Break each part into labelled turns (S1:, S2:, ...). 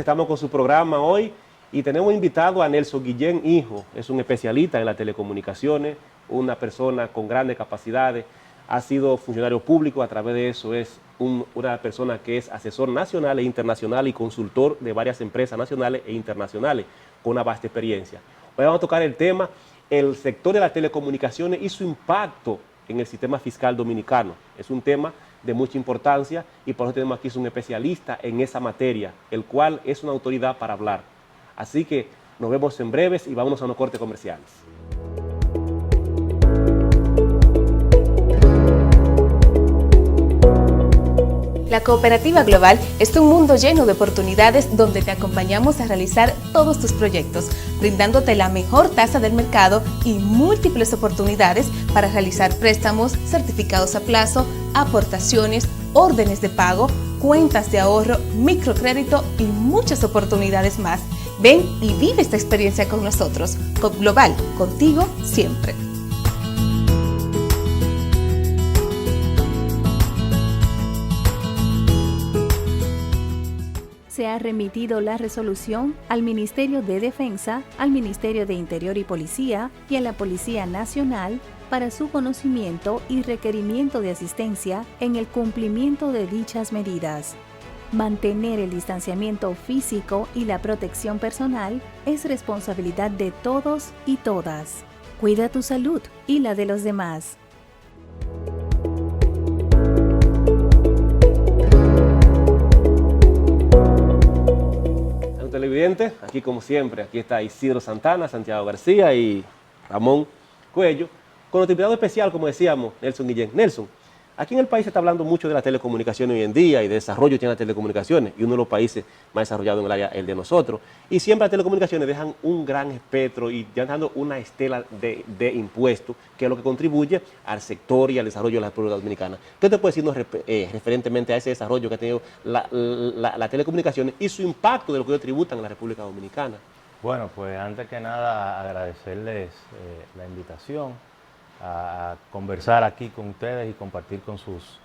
S1: estamos con su programa hoy y tenemos invitado a Nelson Guillén Hijo. Es un especialista en las telecomunicaciones, una persona con grandes capacidades. Ha sido funcionario público, a través de eso es una persona que es asesor nacional e internacional y consultor de varias empresas nacionales e internacionales con una vasta experiencia. Hoy vamos a tocar el tema, el sector de las telecomunicaciones y su impacto en el sistema fiscal dominicano. Es un tema de mucha importancia y por eso tenemos aquí un especialista en esa materia, el cual es una autoridad para hablar. Así que nos vemos en breves y vámonos a unos cortes comerciales.
S2: La Cooperativa Global es un mundo lleno de oportunidades donde te acompañamos a realizar todos tus proyectos, brindándote la mejor tasa del mercado y múltiples oportunidades para realizar préstamos, certificados a plazo, aportaciones, órdenes de pago, cuentas de ahorro, microcrédito y muchas oportunidades más. Ven y vive esta experiencia con nosotros. COP Global, contigo siempre.
S3: Se ha remitido la resolución al Ministerio de Defensa, al Ministerio de Interior y Policía y a la Policía Nacional para su conocimiento y requerimiento de asistencia en el cumplimiento de dichas medidas. Mantener el distanciamiento físico y la protección personal es responsabilidad de todos y todas. Cuida tu salud y la de los demás.
S1: Televidentes, aquí como siempre, aquí está Isidro Santana, Santiago García y Ramón Cuello, con nuestro invitado especial, como decíamos, Nelson Guillén. Nelson, aquí en el país se está hablando mucho de las telecomunicaciones hoy en día y de desarrollo que tienen las telecomunicaciones, y uno de los países más desarrollados en el área, el de nosotros, y siempre las telecomunicaciones dejan un gran espectro y ya dejando una estela de impuestos, que es lo que contribuye al sector y al desarrollo de la República Dominicana. ¿Qué te puede decirnos referentemente a ese desarrollo que ha tenido las telecomunicaciones y su impacto de lo que ellos tributan en la República Dominicana?
S4: Bueno, pues antes que nada agradecerles la invitación a conversar aquí con ustedes y compartir con sus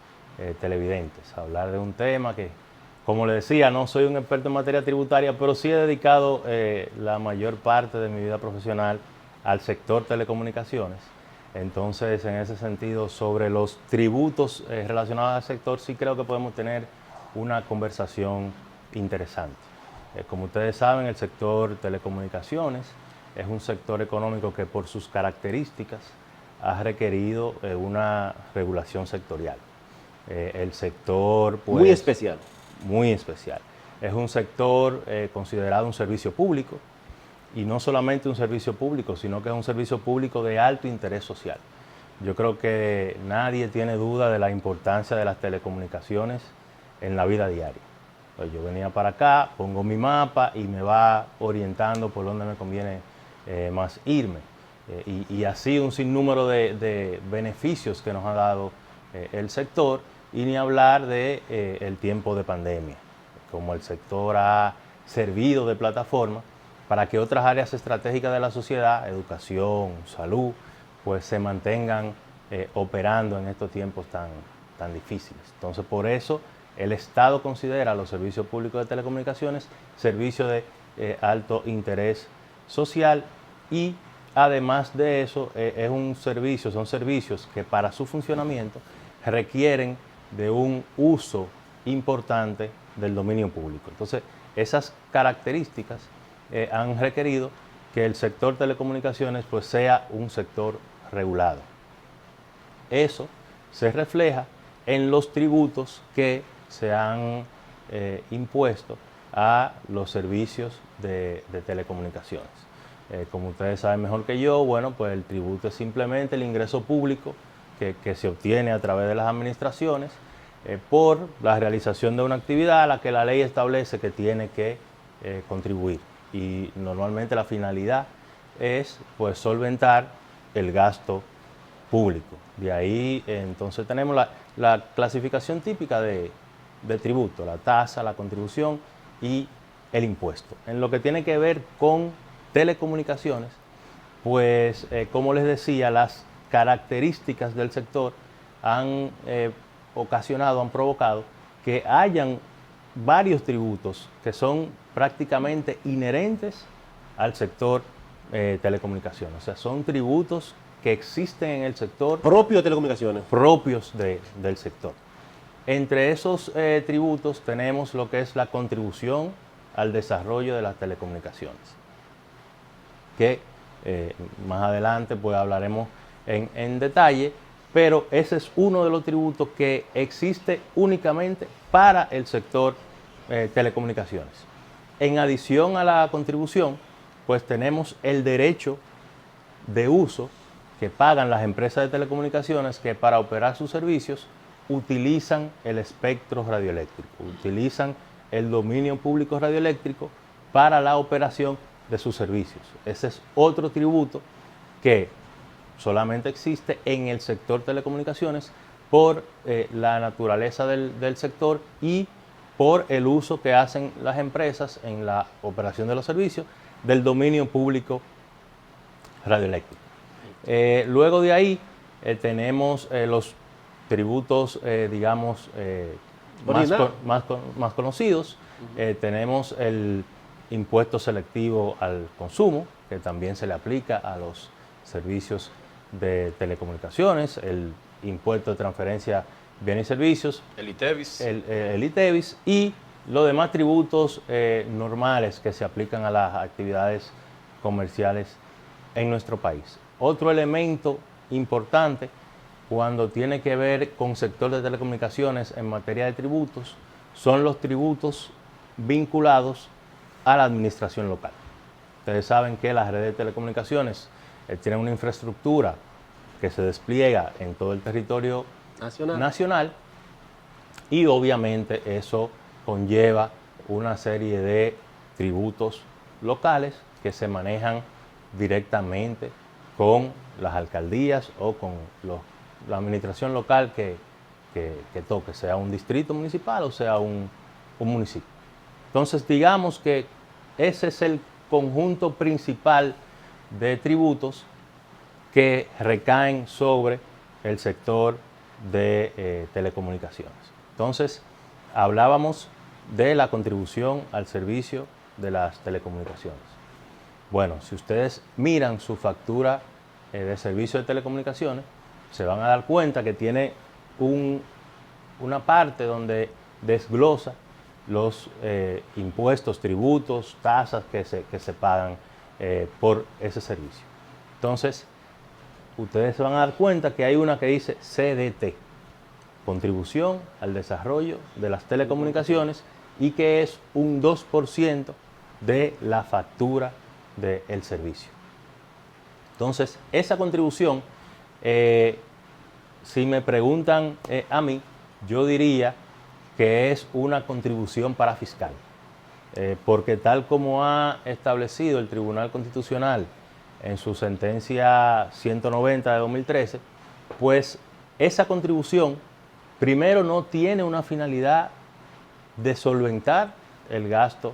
S4: televidentes, hablar de un tema que, como les decía, no soy un experto en materia tributaria, pero sí he dedicado la mayor parte de mi vida profesional al sector telecomunicaciones. Entonces, en ese sentido, sobre los tributos relacionados al sector, sí creo que podemos tener una conversación interesante. Como ustedes saben, el sector telecomunicaciones es un sector económico que por sus características ha requerido una regulación sectorial. El sector, pues,
S1: muy especial.
S4: Muy especial. Es un sector considerado un servicio público, y no solamente un servicio público, sino que es un servicio público de alto interés social. Yo creo que nadie tiene duda de la importancia de las telecomunicaciones en la vida diaria. Pues yo venía para acá, pongo mi mapa y me va orientando por dónde me conviene más irme. Y así un sinnúmero de beneficios que nos ha dado el sector, y ni hablar de el tiempo de pandemia, como el sector ha servido de plataforma para que otras áreas estratégicas de la sociedad, educación, salud, pues se mantengan operando en estos tiempos tan difíciles. Entonces, por eso el Estado considera los servicios públicos de telecomunicaciones servicios de alto interés social, y además de eso son servicios que para su funcionamiento requieren de un uso importante del dominio público. Entonces, esas características han requerido que el sector telecomunicaciones pues sea un sector regulado. Eso se refleja en los tributos que se han impuesto a los servicios de telecomunicaciones. Como ustedes saben mejor que yo, bueno, pues el tributo es simplemente el ingreso público que se obtiene a través de las administraciones por la realización de una actividad a la que la ley establece que tiene que contribuir. Y normalmente la finalidad es pues solventar el gasto público. De ahí entonces tenemos la clasificación típica de tributo: la tasa, la contribución y el impuesto. En lo que tiene que ver con telecomunicaciones, pues como les decía, las características del sector han provocado que hayan varios tributos que son prácticamente inherentes al sector telecomunicaciones. O sea, son tributos que existen en el sector.
S1: Propio de telecomunicaciones.
S4: Propios del sector. Entre esos tributos tenemos lo que es la contribución al desarrollo de las telecomunicaciones, que más adelante pues hablaremos en detalle, pero ese es uno de los tributos que existe únicamente para el sector telecomunicaciones. En adición a la contribución, pues tenemos el derecho de uso que pagan las empresas de telecomunicaciones que para operar sus servicios utilizan el espectro radioeléctrico, utilizan el dominio público radioeléctrico para la operación de sus servicios. Ese es otro tributo que solamente existe en el sector telecomunicaciones por la naturaleza del sector y por el uso que hacen las empresas en la operación de los servicios del dominio público radioeléctrico. Luego de ahí tenemos los tributos, digamos, más conocidos. Tenemos el impuesto selectivo al consumo, que también se le aplica a los servicios de telecomunicaciones, el impuesto de transferencia bienes y servicios,
S5: El ITEVIS.
S4: el ITEVIS y los demás tributos normales que se aplican a las actividades comerciales en nuestro país. Otro elemento importante cuando tiene que ver con sector de telecomunicaciones en materia de tributos son los tributos vinculados a la administración local. Ustedes saben que las redes de telecomunicaciones tienen una infraestructura que se despliega en todo el territorio nacional y obviamente eso conlleva una serie de tributos locales que se manejan directamente con las alcaldías o con la administración local que toque, sea un distrito municipal o sea un municipio. Entonces digamos que ese es el conjunto principal de tributos que recaen sobre el sector de telecomunicaciones. Entonces, hablábamos de la contribución al servicio de las telecomunicaciones. Bueno, si ustedes miran su factura de servicio de telecomunicaciones, se van a dar cuenta que tiene una parte donde desglosa los impuestos, tributos, tasas que se pagan por ese servicio. Entonces, ustedes se van a dar cuenta que hay una que dice CDT, Contribución al Desarrollo de las Telecomunicaciones, y que es un 2% de la factura del servicio. Entonces, esa contribución, si me preguntan a mí, yo diría que es una contribución parafiscal, porque tal como ha establecido el Tribunal Constitucional en su sentencia 190 de 2013, pues esa contribución primero no tiene una finalidad de solventar el gasto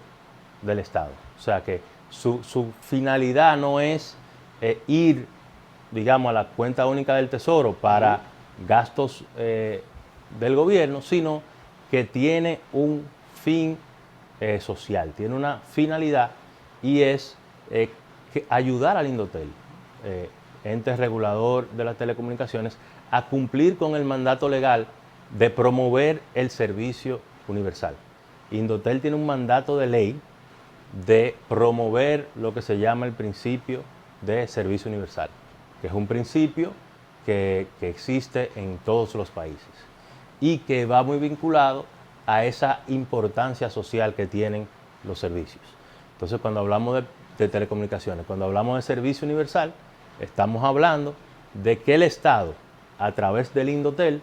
S4: del Estado. O sea que su finalidad no es ir, digamos, a la cuenta única del Tesoro para gastos del gobierno, sino que tiene un fin social, tiene una finalidad y es ayudar al Indotel, ente regulador de las telecomunicaciones, a cumplir con el mandato legal de promover el servicio universal. Indotel tiene un mandato de ley de promover lo que se llama el principio de servicio universal, que es un principio que existe en todos los países y que va muy vinculado a esa importancia social que tienen los servicios. Entonces, cuando hablamos de telecomunicaciones, cuando hablamos de servicio universal, estamos hablando de que el Estado, a través del Indotel,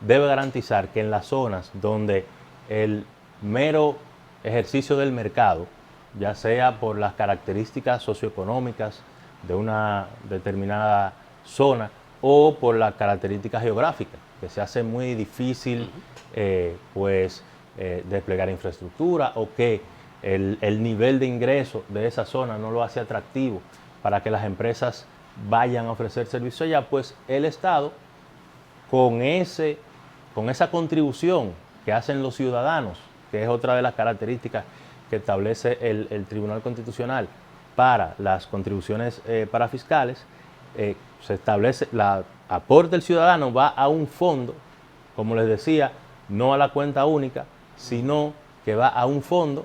S4: debe garantizar que en las zonas donde el mero ejercicio del mercado, ya sea por las características socioeconómicas de una determinada zona o por las características geográficas, que se hace muy difícil desplegar infraestructura o que el nivel de ingreso de esa zona no lo hace atractivo para que las empresas vayan a ofrecer servicio allá, pues el Estado, con esa contribución que hacen los ciudadanos, que es otra de las características que establece el Tribunal Constitucional para las contribuciones parafiscales, se establece, la aporte del ciudadano va a un fondo, como les decía, no a la cuenta única, sino que va a un fondo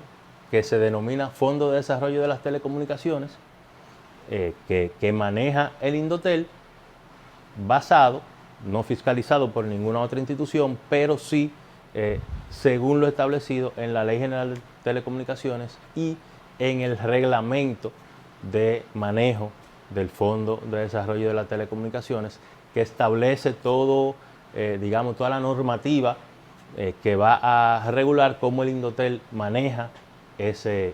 S4: que se denomina Fondo de Desarrollo de las Telecomunicaciones, que maneja el Indotel, basado, no fiscalizado por ninguna otra institución, pero sí según lo establecido en la Ley General de Telecomunicaciones y en el reglamento de manejo del Fondo de Desarrollo de las Telecomunicaciones, que establece todo, digamos, toda la normativa que va a regular cómo el Indotel maneja ese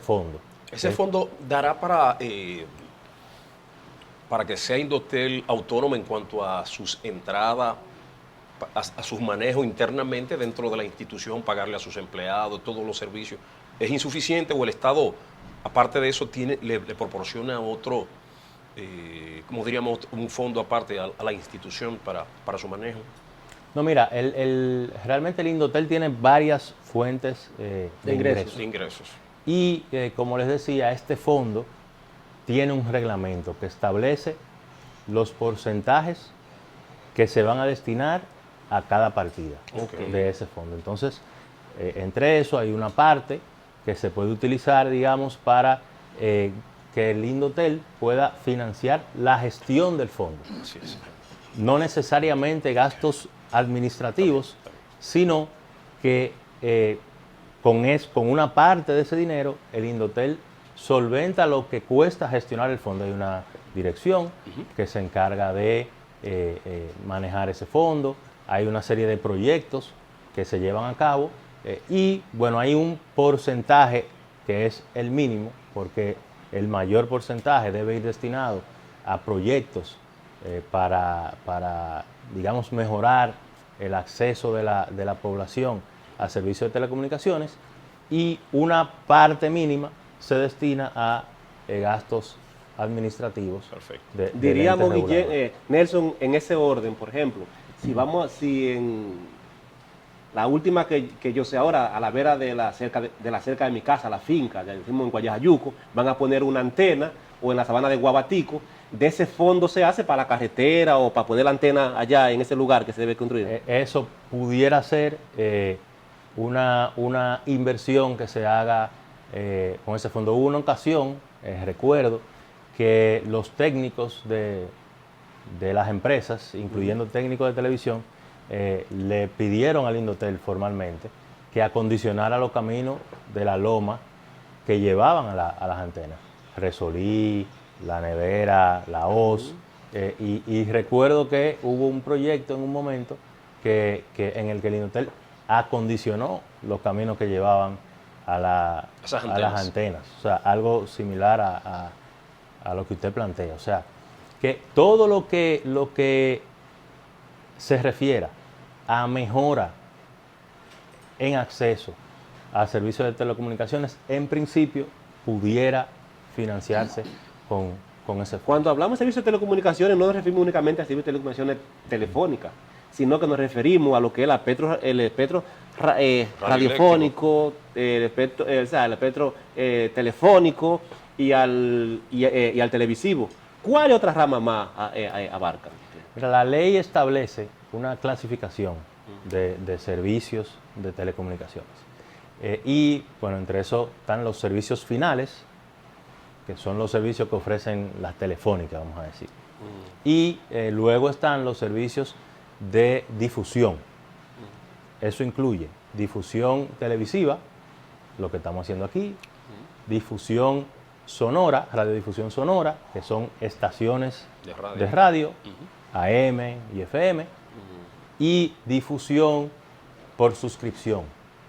S4: fondo.
S5: Ese fondo dará para que sea Indotel autónomo en cuanto a sus entradas, a sus manejos internamente dentro de la institución, pagarle a sus empleados, todos los servicios. ¿Es insuficiente o el Estado, aparte de eso, le proporciona otro, como diríamos, un fondo aparte a la institución para su manejo?
S4: No, mira, realmente el Indotel tiene varias fuentes de ingresos. Y como les decía, este fondo tiene un reglamento que establece los porcentajes que se van a destinar a cada partida de ese fondo. Entonces, entre eso hay una parte que se puede utilizar, digamos, para que el Indotel pueda financiar la gestión del fondo.
S5: Sí.
S4: No necesariamente gastos administrativos, sino que con una parte de ese dinero el Indotel solventa lo que cuesta gestionar el fondo. Hay una dirección que se encarga de manejar ese fondo, hay una serie de proyectos que se llevan a cabo y bueno, hay un porcentaje que es el mínimo, porque el mayor porcentaje debe ir destinado a proyectos para, digamos, mejorar el acceso de la población a servicios de telecomunicaciones, y una parte mínima se destina a gastos administrativos.
S5: Perfecto.
S1: Diríamos, Guillén, Nelson, en ese orden, por ejemplo, si en la última que yo sé ahora, a la vera de la cerca de mi casa, la finca, ya decimos en Guayajayuco, van a poner una antena, o en la sabana de Guabatico, de ese fondo se hace para la carretera o para poner la antena allá en ese lugar que se debe construir.
S4: Eso pudiera ser una inversión que se haga con ese fondo. Hubo una ocasión, recuerdo, que los técnicos de las empresas, incluyendo técnicos de televisión, le pidieron al Indotel formalmente que acondicionara los caminos de la loma que llevaban a las antenas. Resolí, La Nevera, La Hoz, y recuerdo que hubo un proyecto en un momento en el que el Indotel acondicionó los caminos que llevaban a las antenas. O sea, algo similar a lo que usted plantea. O sea, que todo lo que se refiera a mejora en acceso a servicios de telecomunicaciones, en principio pudiera financiarse con ese fondo.
S1: Cuando hablamos de servicios de telecomunicaciones, no nos referimos únicamente a servicios de telecomunicaciones telefónicas, sino que nos referimos a lo que es el espectro radiofónico, el espectro telefónico y al televisivo. ¿Cuál otra rama más abarca?
S4: Mira, la ley establece una clasificación de servicios de telecomunicaciones. Y bueno, entre eso están los servicios finales, que son los servicios que ofrecen las telefónicas, vamos a decir. Y luego están los servicios de difusión. Eso incluye difusión televisiva, lo que estamos haciendo aquí, difusión sonora, radiodifusión sonora, que son estaciones de radio, AM y FM, y difusión por suscripción,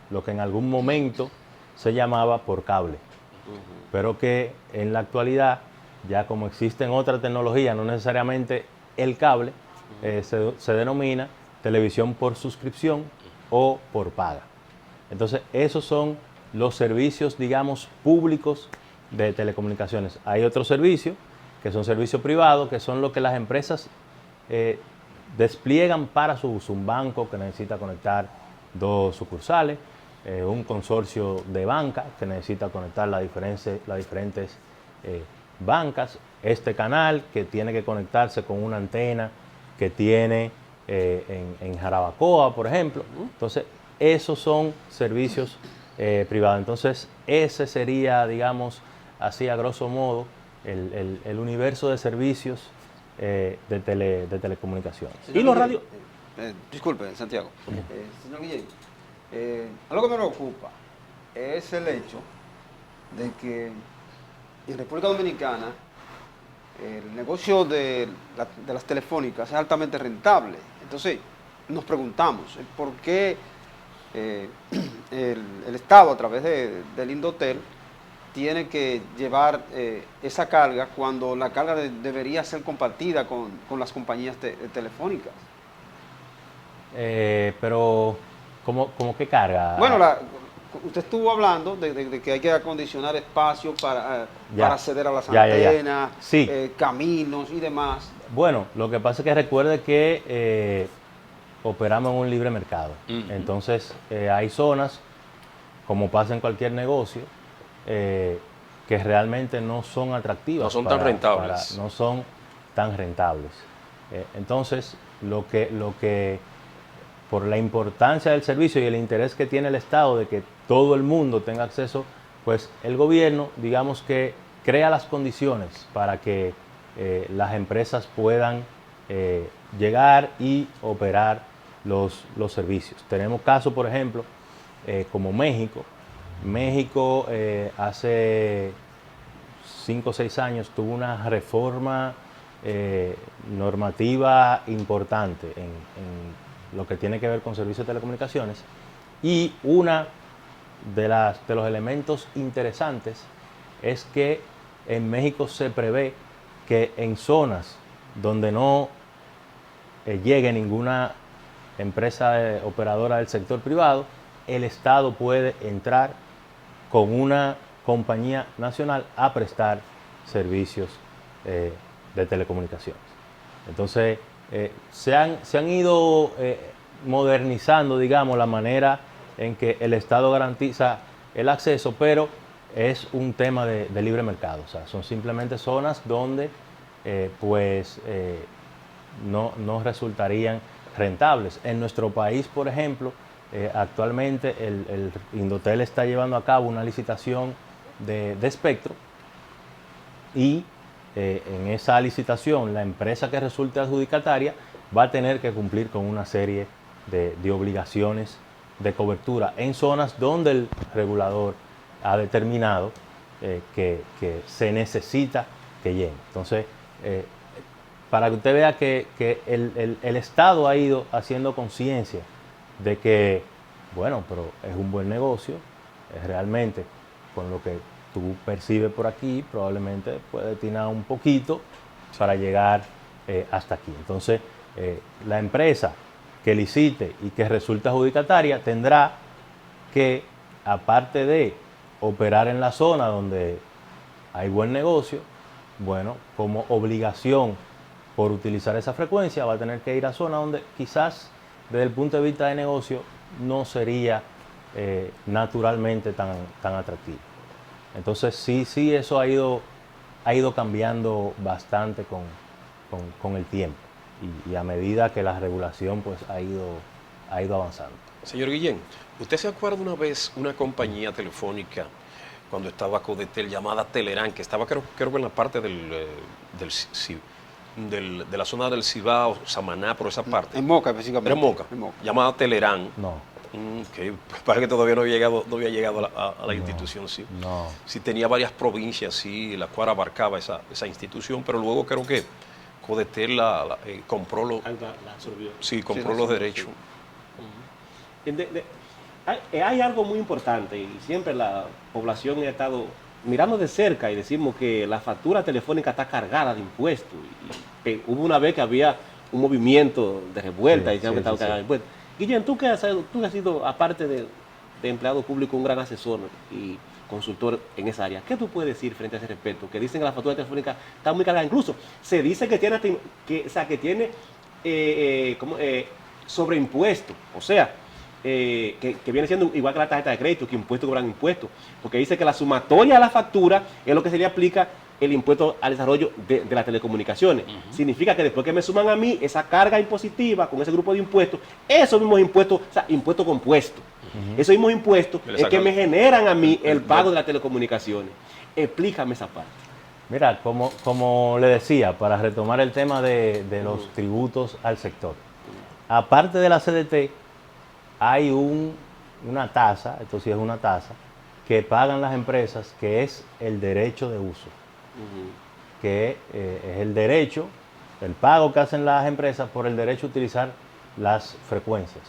S4: lo que en algún momento se llamaba por cable, pero que en la actualidad, ya como existen otras tecnologías, no necesariamente el cable, se denomina televisión por suscripción o por paga. Entonces, esos son los servicios, digamos, públicos de telecomunicaciones. Hay otros servicios, que son servicios privados, que son lo que las empresas despliegan para su uso. Un banco que necesita conectar 2 sucursales, un consorcio de banca que necesita conectar las diferentes bancas, este canal que tiene que conectarse con una antena que tiene en Jarabacoa, por ejemplo. Entonces, esos son servicios privados. Entonces, ese sería, digamos, así a grosso modo, el universo de servicios de telecomunicaciones.
S6: Señor
S1: Y los
S6: Guillén,
S1: radios...
S6: disculpe, Santiago. Señor Guillén, algo que me preocupa es el hecho de que en República Dominicana el negocio de las telefónicas es altamente rentable. Entonces, nos preguntamos por qué el Estado, a través del Indotel, tiene que llevar esa carga cuando la carga debería ser compartida con las compañías telefónicas.
S4: Pero, ¿cómo qué carga?
S6: Bueno, usted estuvo hablando de que hay que acondicionar espacios para acceder a las antenas,
S4: Sí.
S6: Caminos y demás.
S4: Bueno, lo que pasa es que recuerde que operamos en un libre mercado. Entonces, hay zonas, como pasa en cualquier negocio, que realmente no son atractivas.
S5: No son tan rentables.
S4: No son tan rentables. Entonces, lo que por la importancia del servicio y el interés que tiene el Estado de que todo el mundo tenga acceso, pues el gobierno, digamos que crea las condiciones para que las empresas puedan llegar y operar los servicios. Tenemos casos, por ejemplo, como México. México hace 5 o 6 años tuvo una reforma normativa importante en lo que tiene que ver con servicios de telecomunicaciones, y una de los elementos interesantes es que en México se prevé que en zonas donde no llegue ninguna empresa operadora del sector privado, el Estado puede entrar con una compañía nacional a prestar servicios de telecomunicaciones. Entonces, se han ido modernizando, digamos, la manera en que el Estado garantiza el acceso, pero es un tema de libre mercado. O sea, son simplemente zonas donde no resultarían rentables. En nuestro país, por ejemplo, actualmente el Indotel está llevando a cabo una licitación de espectro, y en esa licitación la empresa que resulte adjudicataria va a tener que cumplir con una serie de obligaciones de cobertura en zonas donde el regulador ha determinado que se necesita que llegue. Entonces, para que usted vea que el Estado ha ido haciendo conciencia de que, bueno, pero es un buen negocio, es realmente con lo que tú percibes por aquí, probablemente puede destinar un poquito para llegar hasta aquí. Entonces, la empresa que licite y que resulte adjudicataria tendrá que, aparte de operar en la zona donde hay buen negocio, bueno, como obligación por utilizar esa frecuencia, va a tener que ir a zonas donde quizás desde el punto de vista de negocio no sería naturalmente tan atractivo. Entonces sí, eso ha ido cambiando bastante con el tiempo y a medida que la regulación pues ha ido avanzando.
S5: Señor Guillén, ¿usted se acuerda una vez una compañía telefónica cuando estaba Codetel llamada Telerán, que estaba creo que en la parte de la zona del Cibao, Samaná, por esa parte?
S6: En Moca, específicamente.
S5: Era en Moca, llamada Telerán.
S4: No.
S5: Que parece que todavía no había llegado a la institución, sí.
S4: No.
S5: Sí, tenía varias provincias, sí, la cual abarcaba esa institución, pero luego creo que Codetel compró los derechos.
S1: Hay algo muy importante y siempre la población ha estado mirando de cerca y decimos que la factura telefónica está cargada de impuestos. Y hubo una vez que había un movimiento de revuelta y decían que estaba cargada de impuestos. Guillén, tú has sido, aparte de empleado público, un gran asesor y consultor en esa área. ¿Qué tú puedes decir frente a ese respecto? Que dicen que la factura telefónica está muy cargada. Incluso se dice que tiene sobreimpuesto. O sea, que viene siendo igual que la tarjeta de crédito, que impuestos cobran impuestos, porque dice que la sumatoria de la factura es lo que se le aplica el impuesto al desarrollo de las telecomunicaciones. Significa que después que me suman a mí esa carga impositiva con ese grupo de impuestos, esos mismos impuestos, o sea, impuestos compuestos, esos mismos impuestos es que me generan a mí el pago de las telecomunicaciones. Explícame esa parte.
S4: Mira, como le decía, para retomar el tema de los tributos al sector, aparte de la CDT, hay una tasa, esto sí es una tasa, que pagan las empresas, que es el derecho de uso, que es el derecho, el pago que hacen las empresas por el derecho a utilizar las frecuencias.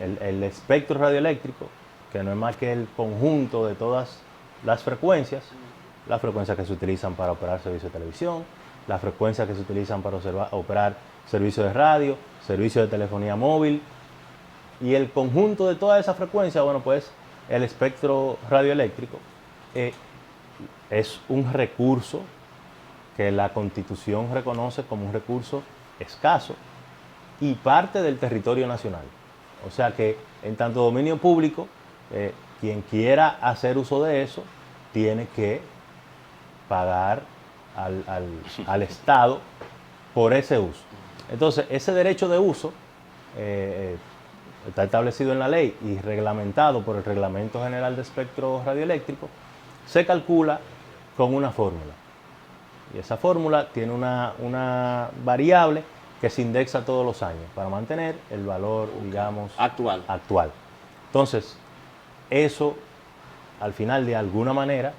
S4: El espectro radioeléctrico, que no es más que el conjunto de todas las frecuencias que se utilizan para operar servicios de televisión, las frecuencias que se utilizan para operar servicios de radio, servicios de telefonía móvil, y el conjunto de todas esas frecuencias, bueno, pues el espectro radioeléctrico es un recurso que la Constitución reconoce como un recurso escaso y parte del territorio nacional. O sea que en tanto dominio público, quien quiera hacer uso de eso tiene que pagar al Estado por ese uso. Entonces, ese derecho de uso está establecido en la ley y reglamentado por el Reglamento General de Espectro Radioeléctrico, se calcula con una fórmula. Y esa fórmula tiene una variable que se indexa todos los años para mantener el valor, digamos, actual. Entonces, eso al final de alguna manera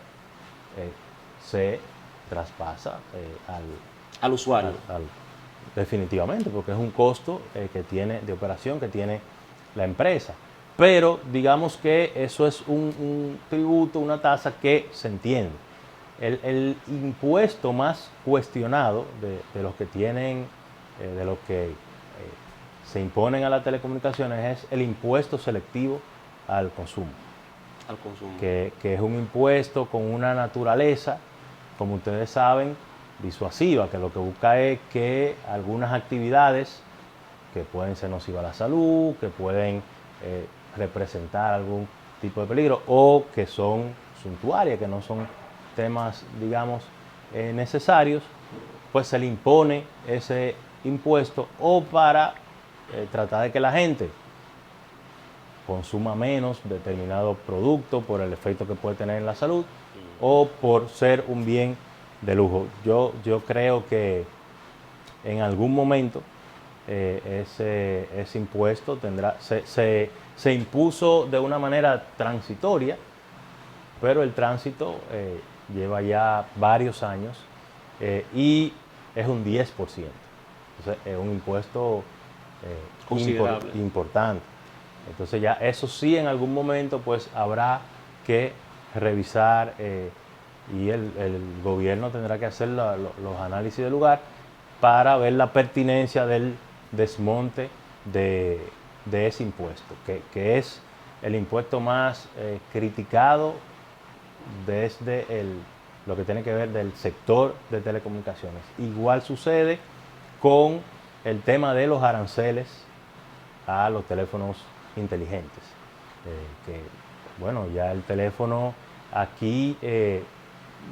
S4: se traspasa
S1: al usuario.
S4: Definitivamente, porque es un costo que tiene de operación que tiene la empresa. Pero digamos que eso es un tributo, una tasa que se entiende. El impuesto más cuestionado de los que tienen, de los que se imponen a las telecomunicaciones es el impuesto selectivo al consumo. Que es un impuesto con una naturaleza, como ustedes saben, disuasiva, que lo que busca es que algunas actividades que pueden ser nocivas a la salud, que pueden representar algún tipo de peligro o que son suntuarias, que no son temas, digamos, necesarios, pues se le impone ese impuesto o para tratar de que la gente consuma menos determinado producto por el efecto que puede tener en la salud o por ser un bien de lujo. Yo creo que en algún momento ese impuesto se impuso de una manera transitoria, pero el tránsito lleva ya varios años y es un 10%. Entonces, es un impuesto importante. Entonces ya eso sí en algún momento pues habrá que revisar y el gobierno tendrá que hacer los análisis del lugar para ver la pertinencia del desmonte de ese impuesto, que es el impuesto más criticado desde lo que tiene que ver del sector de telecomunicaciones. Igual sucede con el tema de los aranceles a los teléfonos inteligentes, que bueno, ya el teléfono aquí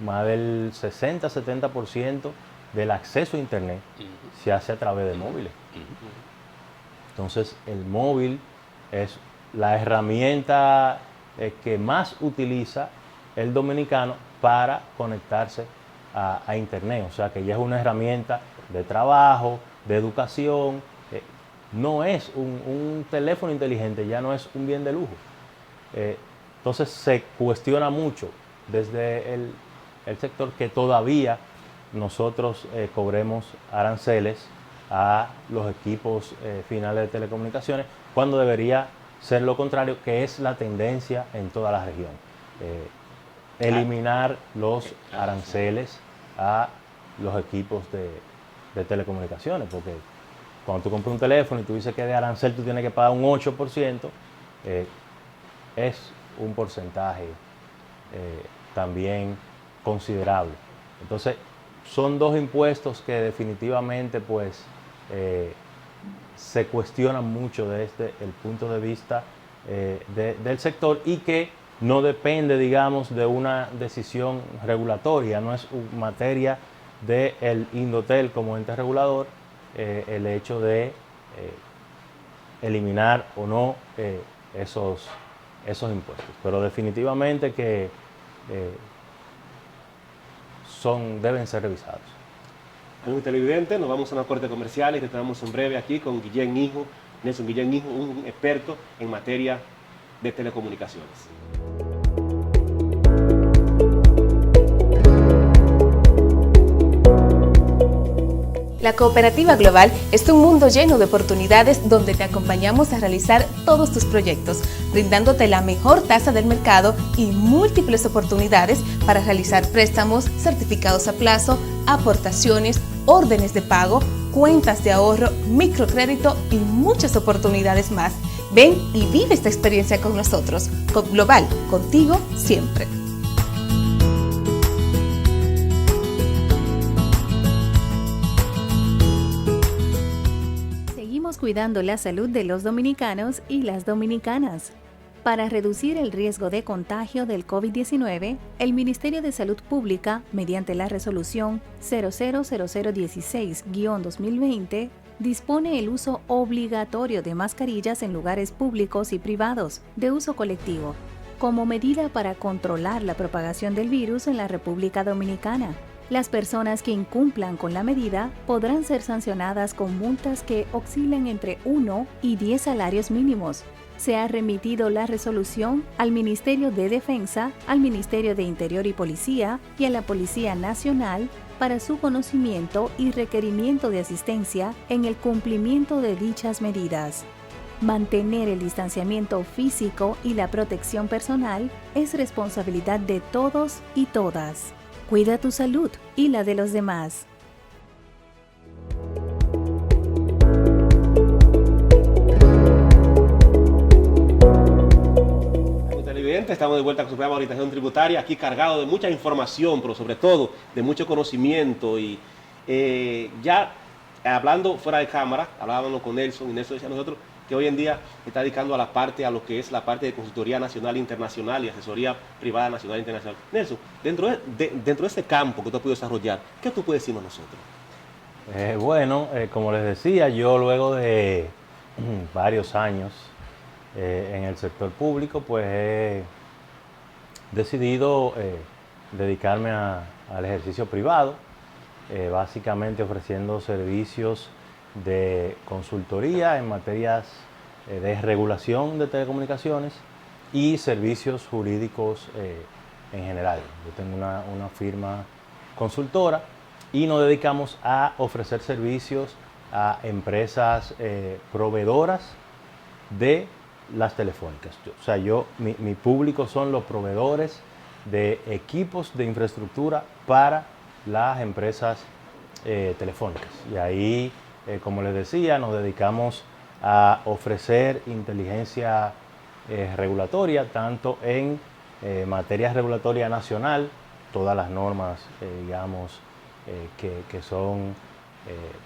S4: más del 60-70% del acceso a internet se hace a través de móviles. Entonces el móvil es la herramienta que más utiliza el dominicano para conectarse a internet, o sea que ya es una herramienta de trabajo, de educación. No es un teléfono inteligente, ya no es un bien de lujo. Entonces se cuestiona mucho desde el sector que todavía nosotros cobremos aranceles a los equipos finales de telecomunicaciones, cuando debería ser lo contrario, que es la tendencia en toda la región. Eliminar los aranceles a los equipos de telecomunicaciones, porque cuando tú compras un teléfono y tú dices que de arancel tú tienes que pagar un 8%, es un porcentaje también considerable. Entonces, son dos impuestos que definitivamente pues se cuestionan mucho desde el punto de vista del sector y que no depende, digamos, de una decisión regulatoria, no es materia del Indotel como ente regulador el hecho de eliminar o no esos impuestos. Pero definitivamente que deben ser revisados.
S1: Amigos televidentes, nos vamos a una corte comercial y retornamos en breve aquí con Guillén Hijo, Nelson Guillén Hijo, un experto en materia de telecomunicaciones.
S2: La Cooperativa Global es un mundo lleno de oportunidades donde te acompañamos a realizar todos tus proyectos, brindándote la mejor tasa del mercado y múltiples oportunidades para realizar préstamos, certificados a plazo, aportaciones, órdenes de pago, cuentas de ahorro, microcrédito y muchas oportunidades más. Ven y vive esta experiencia con nosotros. Coop Global, contigo siempre.
S3: Cuidando la salud de los dominicanos y las dominicanas. Para reducir el riesgo de contagio del COVID-19, el Ministerio de Salud Pública, mediante la resolución 000016-2020, dispone el uso obligatorio de mascarillas en lugares públicos y privados de uso colectivo, como medida para controlar la propagación del virus en la República Dominicana. Las personas que incumplan con la medida podrán ser sancionadas con multas que oscilan entre 1 y 10 salarios mínimos. Se ha remitido la resolución al Ministerio de Defensa, al Ministerio de Interior y Policía y a la Policía Nacional para su conocimiento y requerimiento de asistencia en el cumplimiento de dichas medidas. Mantener el distanciamiento físico y la protección personal es responsabilidad de todos y todas. Cuida tu salud y la de los demás.
S1: Televidentes, estamos de vuelta con su programa de orientación tributaria, aquí cargado de mucha información, pero sobre todo de mucho conocimiento. Y ya hablando fuera de cámara, hablábamos con Nelson, y Nelson decía a nosotros que hoy en día está dedicando a lo que es la parte de consultoría nacional e internacional y asesoría privada nacional e internacional. Nelson, dentro de este campo que tú has podido desarrollar, ¿qué tú puedes decirnos a nosotros?
S4: Como les decía, yo luego de varios años en el sector público, pues he decidido dedicarme al ejercicio privado, básicamente ofreciendo servicios de consultoría en materias de regulación de telecomunicaciones y servicios jurídicos en general. Yo tengo una firma consultora y nos dedicamos a ofrecer servicios a empresas proveedoras de las telefónicas. Mi público son los proveedores de equipos de infraestructura para las empresas telefónicas. Y ahí, como les decía, nos dedicamos a ofrecer inteligencia regulatoria, tanto en materia regulatoria nacional, todas las normas, que son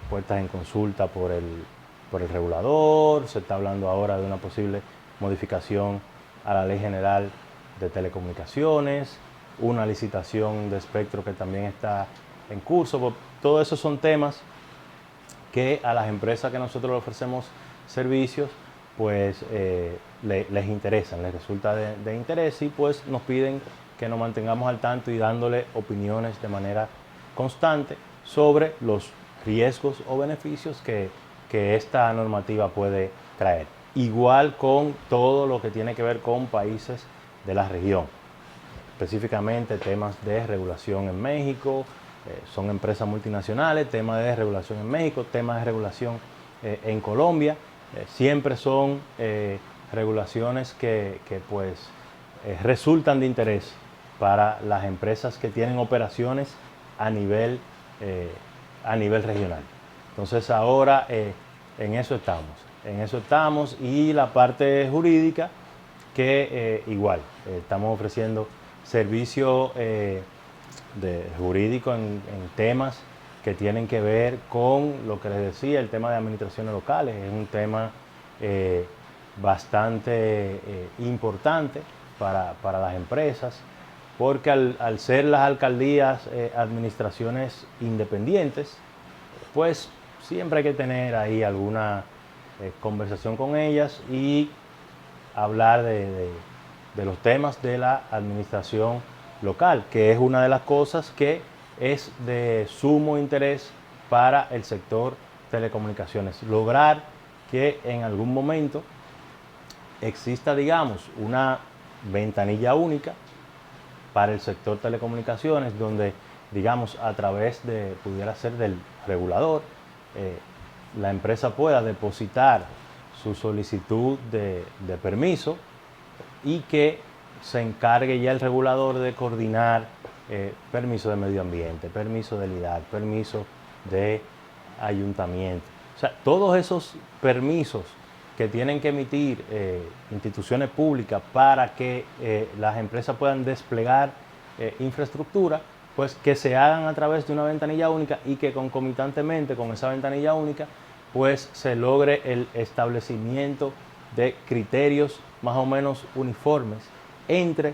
S4: puestas en consulta por el regulador. Se está hablando ahora de una posible modificación a la Ley General de Telecomunicaciones, una licitación de espectro que también está en curso. Todos esos son temas que a las empresas que nosotros le ofrecemos servicios, pues les interesan, les resulta de interés, y pues nos piden que nos mantengamos al tanto y dándole opiniones de manera constante sobre los riesgos o beneficios que esta normativa puede traer. Igual con todo lo que tiene que ver con países de la región, específicamente temas de regulación en México. Son empresas multinacionales, temas de regulación en México, temas de regulación en Colombia. Siempre son regulaciones que resultan de interés para las empresas que tienen operaciones a nivel regional. Entonces ahora en eso estamos, y la parte jurídica, que igual estamos ofreciendo servicio jurídico en temas que tienen que ver con lo que les decía, el tema de administraciones locales. Es un tema bastante importante para las empresas, porque al ser las alcaldías administraciones independientes, pues siempre hay que tener ahí alguna conversación con ellas y hablar de los temas de la administración local, que es una de las cosas que es de sumo interés para el sector telecomunicaciones. Lograr que en algún momento exista, digamos, una ventanilla única para el sector telecomunicaciones, donde, digamos, a través de, pudiera ser del regulador, la empresa pueda depositar su solicitud de permiso y que se encargue ya el regulador de coordinar permiso de medio ambiente, permiso de LIDAR, permiso de ayuntamiento. O sea, todos esos permisos que tienen que emitir instituciones públicas para que las empresas puedan desplegar infraestructura, pues que se hagan a través de una ventanilla única y que concomitantemente con esa ventanilla única pues se logre el establecimiento de criterios más o menos uniformes entre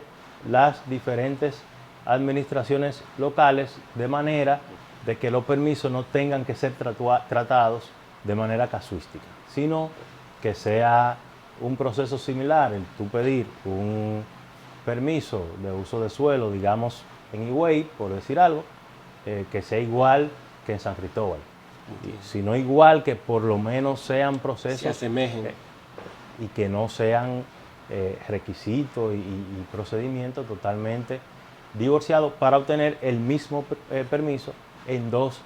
S4: las diferentes administraciones locales, de manera de que los permisos no tengan que ser tratados de manera casuística, sino que sea un proceso similar, el tú pedir un permiso de uso de suelo, digamos en Higüey, por decir algo, que sea igual que en San Cristóbal. Si no igual, que por lo menos sean procesos
S1: se asemejen
S4: y que no sean requisitos y procedimientos totalmente divorciados para obtener el mismo permiso en dos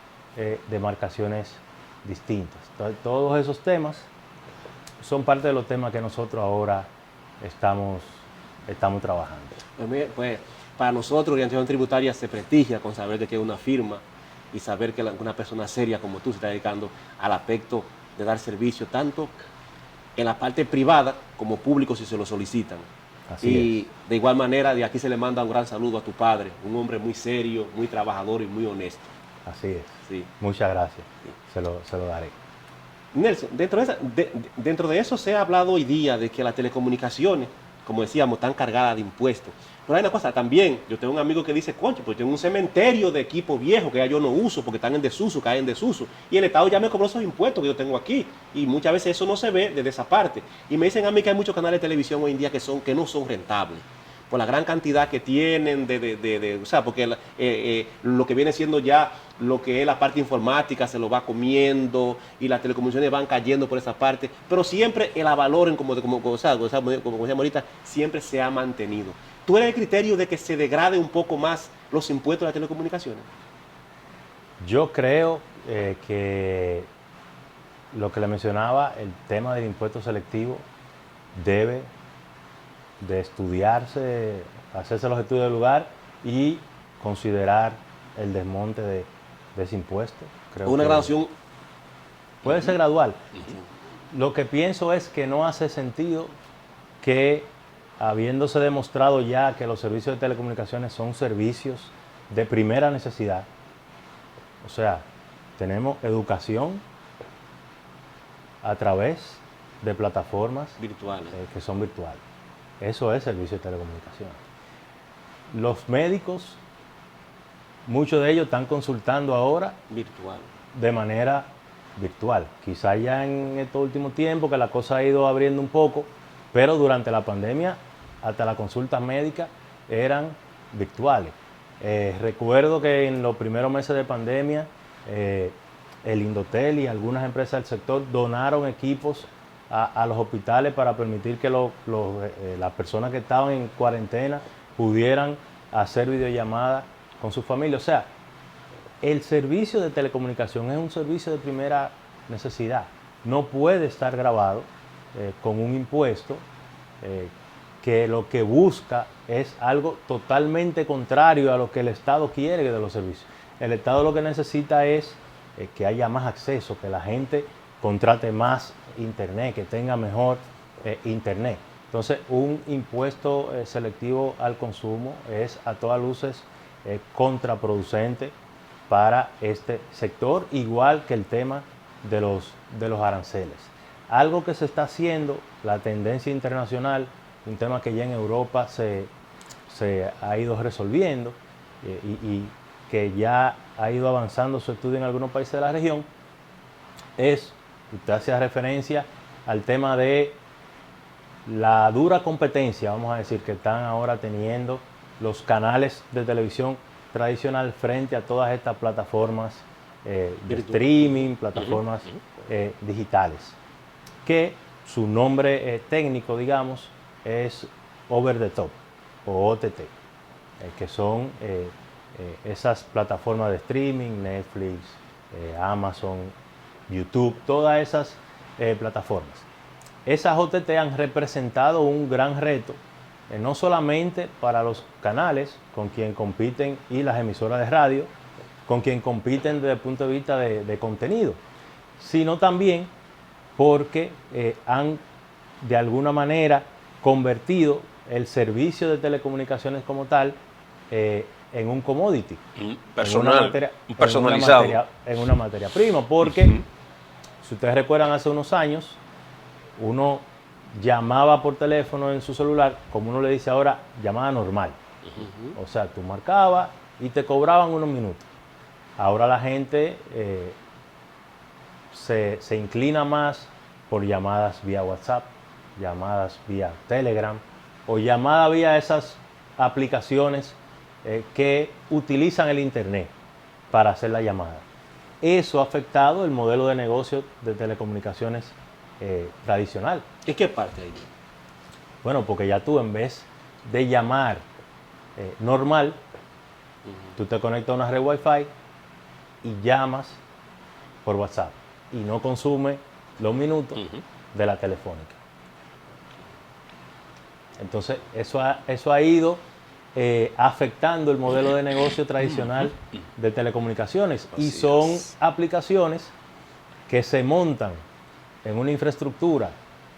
S4: demarcaciones distintas. Entonces, todos esos temas son parte de los temas que nosotros ahora estamos trabajando.
S1: Pues para nosotros, orientación tributaria se prestigia con saber de que es una firma y saber que una persona seria como tú se está dedicando al aspecto de dar servicio tanto en la parte privada como público si se lo solicitan.
S4: Así
S1: de igual manera, de aquí se le manda un gran saludo a tu padre, un hombre muy serio, muy trabajador y muy honesto.
S4: Así es.
S1: Sí.
S4: Muchas gracias. Se lo daré.
S1: Nelson, dentro de eso se ha hablado hoy día de que las telecomunicaciones, como decíamos, están cargadas de impuestos. Pero hay una cosa también, yo tengo un amigo que dice, concho, pues tengo un cementerio de equipo viejo que ya yo no uso porque están en desuso, caen en desuso. Y el Estado ya me cobró esos impuestos que yo tengo aquí. Y muchas veces eso no se ve desde esa parte. Y me dicen a mí que hay muchos canales de televisión hoy en día que no son rentables. Por la gran cantidad que tienen o sea, porque lo que viene siendo ya lo que es la parte informática se lo va comiendo y las telecomunicaciones van cayendo por esa parte, pero siempre el avaloren, como decíamos ahorita, siempre se ha mantenido. ¿Tú eres el criterio de que se degrade un poco más los impuestos de las telecomunicaciones?
S4: Yo creo que lo que le mencionaba, el tema del impuesto selectivo, debe de estudiarse, hacerse los estudios del lugar y considerar el desmonte de ese impuesto. Creo
S1: una
S4: que
S1: graduación
S4: puede ser gradual. Lo que pienso es que no hace sentido que, habiéndose demostrado ya que los servicios de telecomunicaciones son servicios de primera necesidad, o sea, tenemos educación a través de plataformas
S1: virtuales.
S4: Que son virtuales. Eso es servicio de telecomunicaciones. Los médicos, muchos de ellos están consultando ahora
S1: Virtual.
S4: de manera virtual. Quizá ya en estos últimos tiempos que la cosa ha ido abriendo un poco, pero durante la pandemia hasta las consultas médicas eran virtuales. Recuerdo que en los primeros meses de pandemia el Indotel y algunas empresas del sector donaron equipos a los hospitales para permitir que las personas que estaban en cuarentena pudieran hacer videollamadas con su familia. O sea, el servicio de telecomunicación es un servicio de primera necesidad. No puede estar grabado con un impuesto que lo que busca es algo totalmente contrario a lo que el Estado quiere de los servicios. El Estado lo que necesita es que haya más acceso, que la gente contrate más internet, que tenga mejor internet. Entonces, un impuesto selectivo al consumo es a todas luces contraproducente para este sector, igual que el tema de los aranceles. algo que se está haciendo, la tendencia internacional, un tema que ya en Europa se ha ido resolviendo y que ya ha ido avanzando su estudio en algunos países de la región, es, usted hacía referencia al tema de la dura competencia, vamos a decir, que están ahora teniendo los canales de televisión tradicional frente a todas estas plataformas de streaming, plataformas digitales, que su nombre técnico, digamos, es Over the Top o OTT, que son esas plataformas de streaming, Netflix, Amazon, YouTube, todas esas plataformas. Esas OTT han representado un gran reto, no solamente para los canales con quien compiten y las emisoras de radio, con quien compiten desde el punto de vista de contenido, sino también porque han de alguna manera convertido el servicio de telecomunicaciones como tal en un commodity,
S5: personal,
S4: personalizado, en una materia prima, porque si ustedes recuerdan, hace unos años uno llamaba por teléfono en su celular, como uno le dice ahora, llamada normal. O sea, tú marcabas y te cobraban unos minutos. Ahora la gente se inclina más por llamadas vía WhatsApp, llamadas vía Telegram o llamadas vía esas aplicaciones que utilizan el Internet para hacer la llamada. Eso ha afectado el modelo de negocio de telecomunicaciones tradicional.
S1: ¿En qué parte ahí?
S4: Bueno, porque ya tú, en vez de llamar normal, tú te conectas a una red Wi-Fi y llamas por WhatsApp y no consume los minutos de la telefónica. Entonces, eso ha ido afectando el modelo de negocio tradicional de telecomunicaciones. Y son aplicaciones que se montan en una infraestructura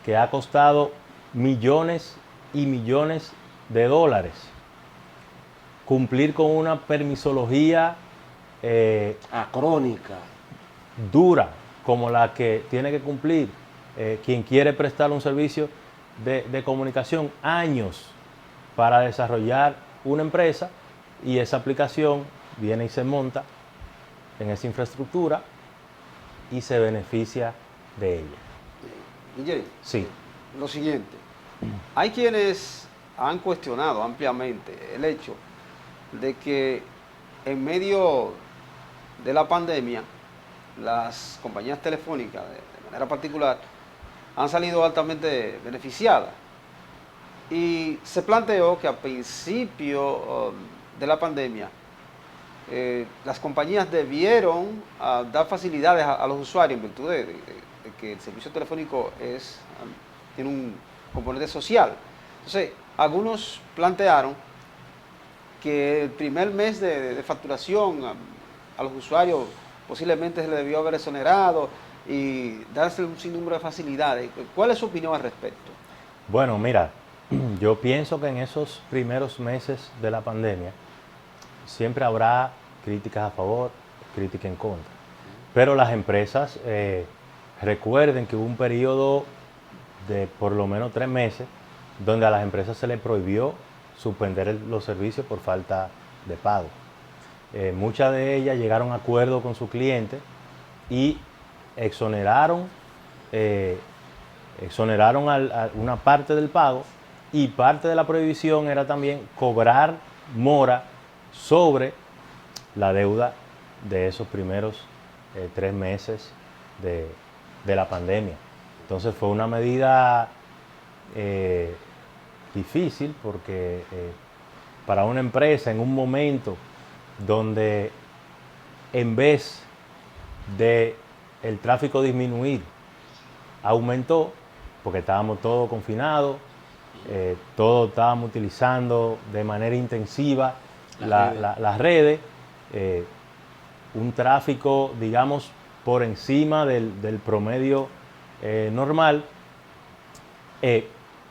S4: que ha costado millones y millones de dólares. Cumplir con una permisología
S1: acrónica,
S4: dura, como la que tiene que cumplir quien quiere prestar un servicio de comunicación, años para desarrollar una empresa, y esa aplicación viene y se monta en esa infraestructura y se beneficia de ella.
S6: Guillermo,
S4: Sí.
S6: Lo siguiente, hay quienes han cuestionado ampliamente el hecho de que en medio de la pandemia las compañías telefónicas de manera particular han salido altamente beneficiadas, y se planteó que a principio de la pandemia las compañías debieron dar facilidades a los usuarios en virtud de que el servicio telefónico tiene un componente social. Entonces, algunos plantearon que el primer mes de facturación a los usuarios posiblemente se le debió haber exonerado y darse un sinnúmero de facilidades. ¿Cuál es su opinión al respecto?
S4: Bueno, mira, yo pienso que en esos primeros meses de la pandemia siempre habrá críticas a favor, críticas en contra. Pero las empresas recuerden que hubo un periodo de por lo menos 3 meses donde a las empresas se les prohibió suspender los servicios por falta de pago. Muchas de ellas llegaron a acuerdo con sus clientes y exoneraron a una parte del pago, y parte de la prohibición era también cobrar mora sobre la deuda de esos primeros 3 meses de la pandemia. Entonces fue una medida difícil, porque para una empresa en un momento donde en vez de el tráfico disminuir, aumentó, porque estábamos todos confinados, todos estábamos utilizando de manera intensiva las redes, un tráfico, digamos, por encima del promedio normal,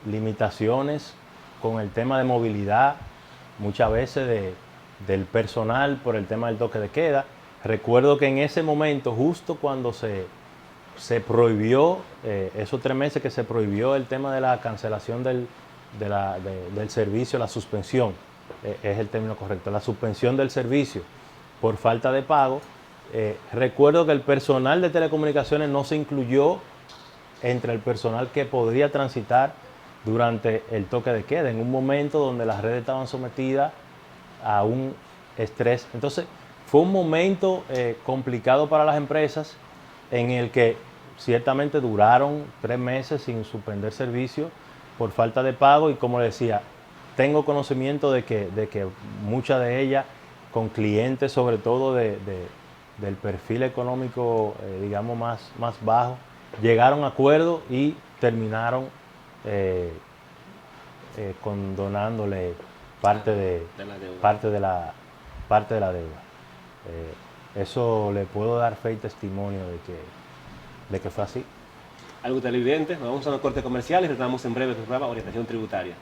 S4: limitaciones con el tema de movilidad, muchas veces del personal por el tema del toque de queda. Recuerdo que en ese momento, justo cuando se se prohibió, esos 3 meses que se prohibió el tema de la cancelación del servicio, la suspensión, es el término correcto, la suspensión del servicio por falta de pago. Recuerdo que el personal de telecomunicaciones no se incluyó entre el personal que podría transitar durante el toque de queda, en un momento donde las redes estaban sometidas a un estrés. Entonces, fue un momento complicado para las empresas en el que ciertamente duraron 3 meses sin suspender servicio por falta de pago y, como le decía, tengo conocimiento de que muchas de ellas, con clientes sobre todo del perfil económico, digamos, más bajo, llegaron a acuerdos y terminaron condonándole parte de la deuda. Eso le puedo dar fe y testimonio de que fue así.
S1: Algo televidente, nos vamos a una corte comercial y retornamos en breve con el programa Orientación Tributaria.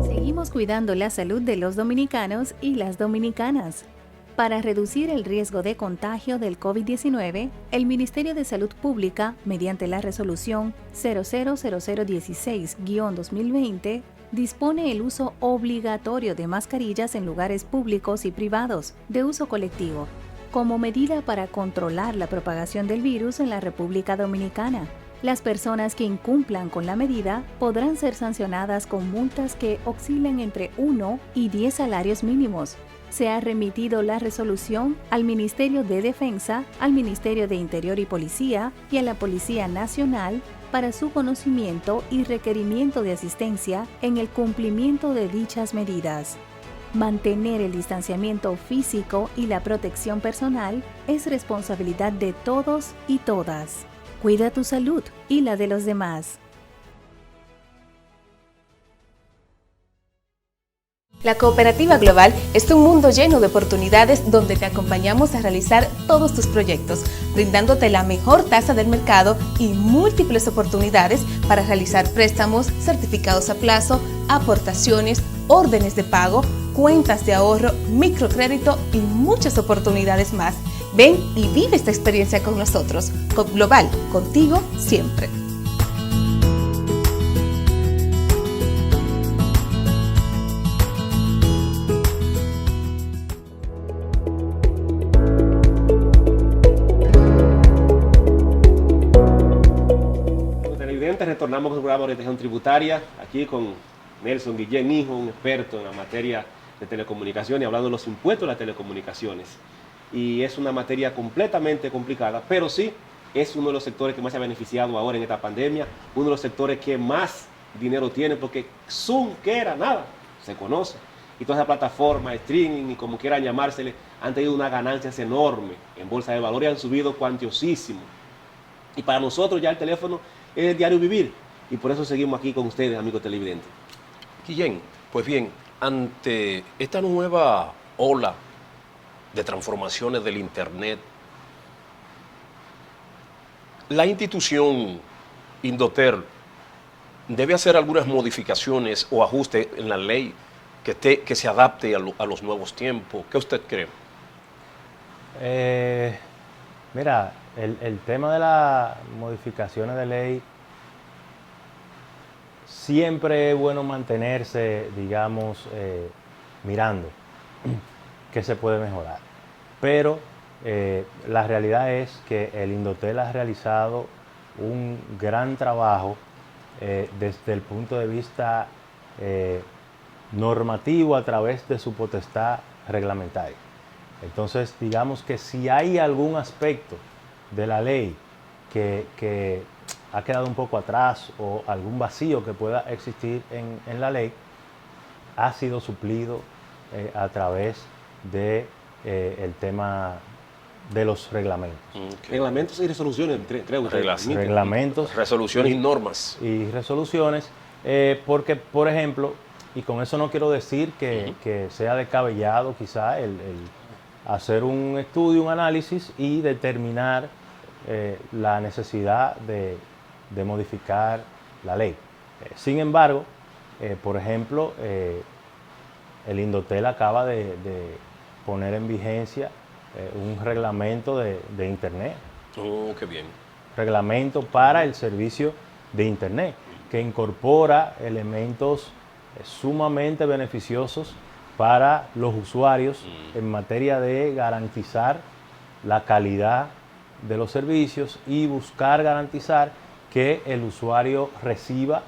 S3: Seguimos cuidando la salud de los dominicanos y las dominicanas. Para reducir el riesgo de contagio del COVID-19, el Ministerio de Salud Pública, mediante la resolución 000016-2020, dispone el uso obligatorio de mascarillas en lugares públicos y privados de uso colectivo, como medida para controlar la propagación del virus en la República Dominicana. Las personas que incumplan con la medida podrán ser sancionadas con multas que oscilan entre 1 y 10 salarios mínimos. Se ha remitido la resolución al Ministerio de Defensa, al Ministerio de Interior y Policía y a la Policía Nacional para su conocimiento y requerimiento de asistencia en el cumplimiento de dichas medidas. Mantener el distanciamiento físico y la protección personal es responsabilidad de todos y todas. Cuida tu salud y la de los demás.
S2: La Cooperativa Global es un mundo lleno de oportunidades donde te acompañamos a realizar todos tus proyectos, brindándote la mejor tasa del mercado y múltiples oportunidades para realizar préstamos, certificados a plazo, aportaciones, órdenes de pago, cuentas de ahorro, microcrédito y muchas oportunidades más. Ven y vive esta experiencia con nosotros. Coop Global, contigo siempre.
S1: Retornamos con el programa de orientación tributaria, aquí con Nelson Guillén Hijo, un experto en la materia de telecomunicaciones, hablando de los impuestos de las telecomunicaciones. Y es una materia completamente complicada, pero sí es uno de los sectores que más se ha beneficiado ahora en esta pandemia, uno de los sectores que más dinero tiene, porque Zoom, que era nada, se conoce. Y todas esas plataformas, streaming y como quieran llamársele, han tenido unas ganancias enormes en bolsa de valores y han subido cuantiosísimo. Y para nosotros ya el teléfono es el diario vivir, y por eso seguimos aquí con ustedes, amigos televidentes.
S5: Guillén, pues bien, ante esta nueva ola de transformaciones del Internet, la institución Indotel debe hacer algunas modificaciones o ajustes en la ley que se adapte a los nuevos tiempos. ¿Qué usted cree?
S4: Mira, el tema de las modificaciones de ley, siempre es bueno mantenerse, digamos, mirando qué se puede mejorar. Pero la realidad es que el Indotel ha realizado un gran trabajo desde el punto de vista normativo a través de su potestad reglamentaria. Entonces, digamos que si hay algún aspecto de la ley que ha quedado un poco atrás o algún vacío que pueda existir en la ley, ha sido suplido a través de el tema de los reglamentos.
S1: Okay. Reglamentos y resoluciones, creo.
S4: Reglamentos.
S5: Resoluciones y normas.
S4: Y resoluciones, porque, por ejemplo, y con eso no quiero decir que sea descabellado quizá el hacer un estudio, un análisis y determinar la necesidad de modificar la ley. Sin embargo, por ejemplo, el Indotel acaba de poner en vigencia un reglamento de Internet.
S5: Oh, qué bien.
S4: Reglamento para el servicio de Internet, que incorpora elementos sumamente beneficiosos para los usuarios en materia de garantizar la calidad de los servicios y buscar garantizar que el usuario reciba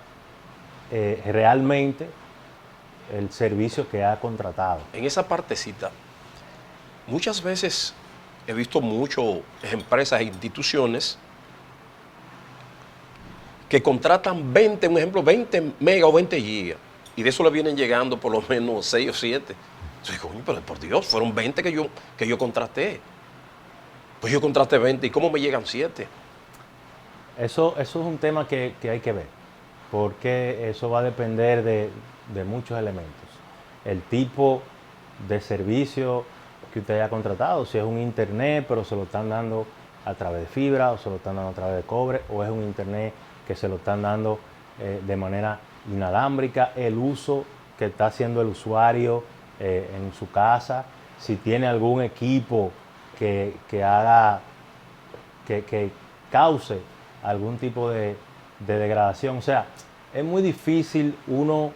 S4: realmente el servicio que ha contratado.
S5: En esa partecita, muchas veces he visto muchas empresas e instituciones que contratan 20, un ejemplo, 20 megas o 20 gigas, y de eso le vienen llegando por lo menos 6 o 7. Yo digo, coño, pero por Dios, fueron 20 que yo contraté. Pues yo contraté 20, ¿y cómo me llegan 7?
S4: Eso es un tema que hay que ver, porque eso va a depender de muchos elementos. El tipo de servicio que usted haya contratado, si es un internet, pero se lo están dando a través de fibra, o se lo están dando a través de cobre, o es un internet que se lo están dando de manera inalámbrica, el uso que está haciendo el usuario en su casa, si tiene algún equipo que cause algún tipo de degradación. O sea, es muy difícil uno,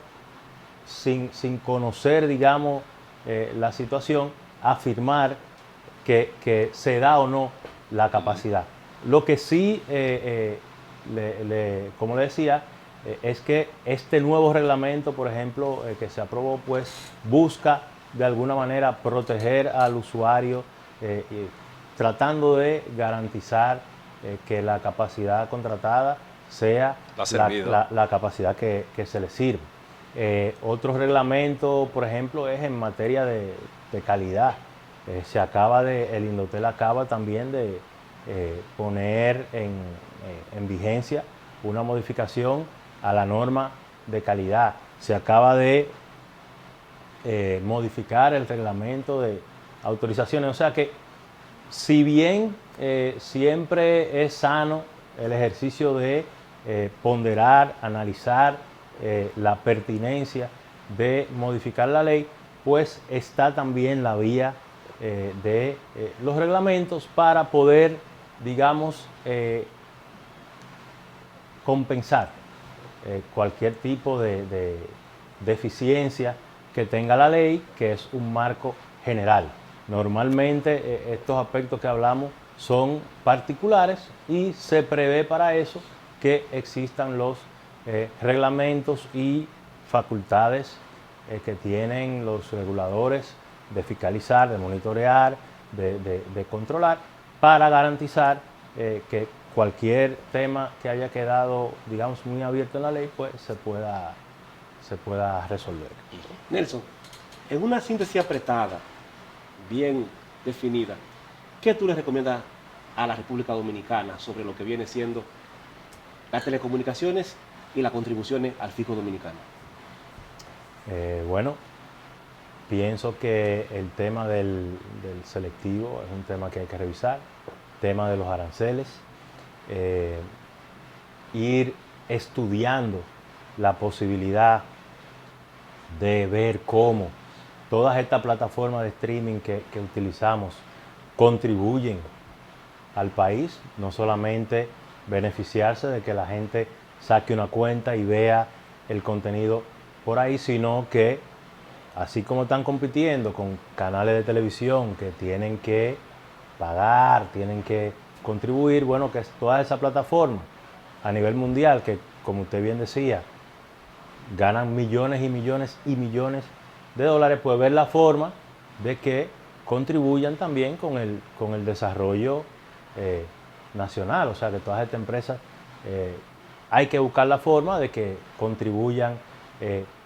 S4: sin conocer, digamos, la situación, afirmar que se da o no la capacidad. Lo que sí, como le decía, es que este nuevo reglamento, por ejemplo, que se aprobó, pues busca de alguna manera proteger al usuario, tratando de garantizar que la capacidad contratada sea la capacidad que se le sirve. Otro reglamento, por ejemplo, es en materia de calidad. El Indotel acaba también de poner en vigencia una modificación a la norma de calidad. Se acaba de modificar el reglamento de autorizaciones. O sea que, si bien siempre es sano el ejercicio de ponderar, analizar la pertinencia de modificar la ley, pues está también la vía de los reglamentos para poder, digamos, compensar cualquier tipo de deficiencia que tenga la ley, que es un marco general. Normalmente estos aspectos que hablamos son particulares y se prevé para eso que existan los reglamentos y facultades que tienen los reguladores de fiscalizar, de monitorear, de controlar, para garantizar que cualquier tema que haya quedado, digamos, muy abierto en la ley, pues se pueda resolver.
S1: Nelson, en una síntesis apretada, bien definida, ¿qué tú le recomiendas a la República Dominicana sobre lo que viene siendo las telecomunicaciones y las contribuciones al fisco dominicano?
S4: Bueno, pienso que el tema del selectivo es un tema que hay que revisar, el tema de los aranceles, ir estudiando la posibilidad de ver cómo todas estas plataformas de streaming que utilizamos contribuyen al país, no solamente beneficiarse de que la gente saque una cuenta y vea el contenido por ahí, sino que así como están compitiendo con canales de televisión que tienen que pagar, tienen que contribuir, bueno, que todas esas plataformas a nivel mundial, que como usted bien decía, ganan millones y millones y millones de dólares, pues ver la forma de que contribuyan también con el desarrollo nacional. O sea, que todas estas empresas hay que buscar la forma de que contribuyan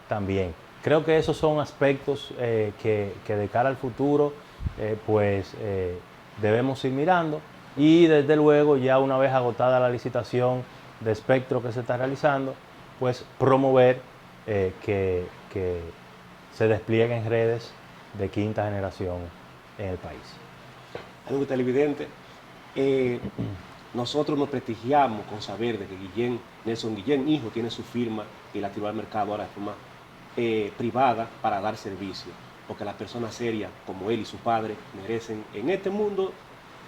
S4: también. Creo que esos son aspectos que de cara al futuro debemos ir mirando, y desde luego, ya una vez agotada la licitación de espectro que se está realizando, pues promover que se desplieguen redes de quinta generación en el país.
S1: Amigo televidente, nosotros nos prestigiamos con saber de que Nelson Guillén, hijo, tiene su firma y la tiró al mercado ahora de forma privada para dar servicio, porque las personas serias como él y su padre merecen en este mundo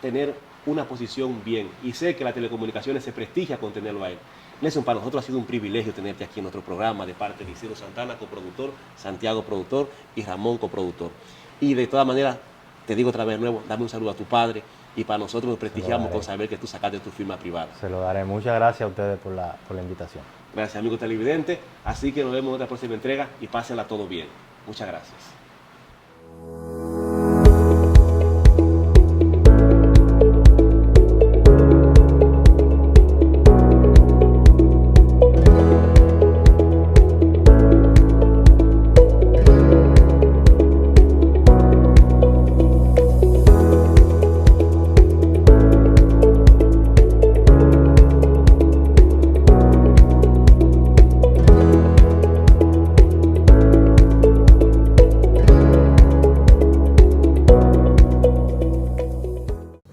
S1: tener una posición bien, y sé que las telecomunicaciones se prestigia con tenerlo a él. Nelson, para nosotros ha sido un privilegio tenerte aquí en nuestro programa de parte de Isidro Santana, coproductor, Santiago, productor, y Ramón, coproductor. Y de todas maneras, te digo otra vez de nuevo, dame un saludo a tu padre, y para nosotros nos prestigiamos con saber que tú sacaste tu firma privada.
S4: Se lo daré. Muchas gracias a ustedes por la invitación.
S1: Gracias, amigos televidentes. Así que nos vemos en otra próxima entrega y pásenla todo bien. Muchas gracias.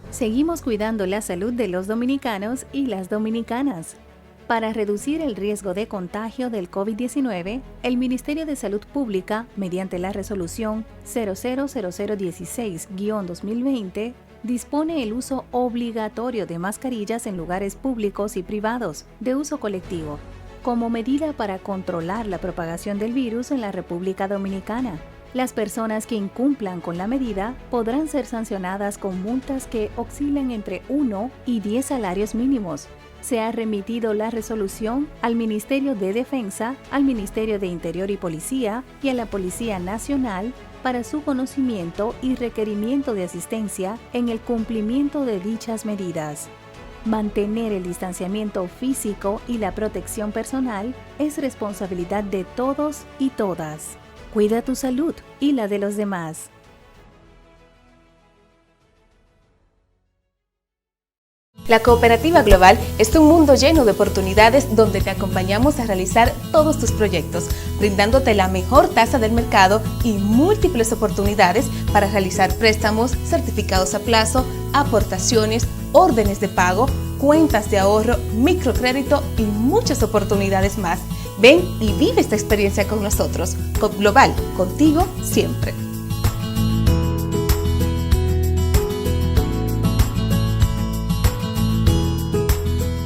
S3: Seguimos cuidando la salud de los dominicanos y las dominicanas. Para reducir el riesgo de contagio del COVID-19, el Ministerio de Salud Pública, mediante la resolución 000016-2020, dispone el uso obligatorio de mascarillas en lugares públicos y privados de uso colectivo, como medida para controlar la propagación del virus en la República Dominicana. Las personas que incumplan con la medida podrán ser sancionadas con multas que oscilen entre 1 y 10 salarios mínimos. Se ha remitido la resolución al Ministerio de Defensa, al Ministerio de Interior y Policía y a la Policía Nacional para su conocimiento y requerimiento de asistencia en el cumplimiento de dichas medidas. Mantener el distanciamiento físico y la protección personal es responsabilidad de todos y todas. Cuida tu salud y la de los demás.
S2: La Cooperativa Global es un mundo lleno de oportunidades donde te acompañamos a realizar todos tus proyectos, brindándote la mejor tasa del mercado y múltiples oportunidades para realizar préstamos, certificados a plazo, aportaciones, órdenes de pago, cuentas de ahorro, microcrédito y muchas oportunidades más. Ven y vive esta experiencia con nosotros. COP Global, contigo siempre.